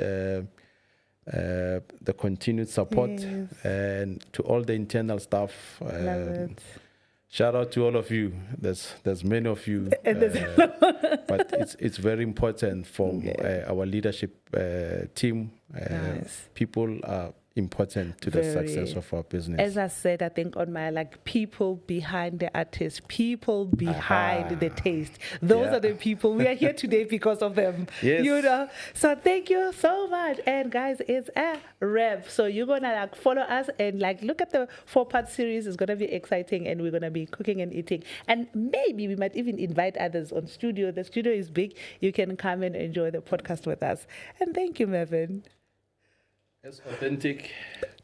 S1: the continued support, and to all the internal staff. Shout out to all of you. There's many of you, but it's very important from our leadership team. People are important to the success of our business.
S2: As I said, I think on my, like, people behind the artist, people behind the taste. Those are the people. We are here today because of them.
S1: Yes.
S2: You know. So thank you so much. And guys, it's a wrap. So you're gonna, like, follow us and, like, look at the 4-part series. It's gonna be exciting, and we're gonna be cooking and eating. And maybe we might even invite others on studio. The studio is big. You can come and enjoy the podcast with us. And thank you, Mervyn.
S1: It's authentic,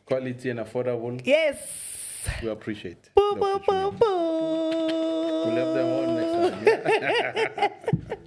S1: quality, and affordable.
S2: Yes.
S1: We appreciate.
S2: Boo, boo, boo, boo.
S1: We'll have them on next time.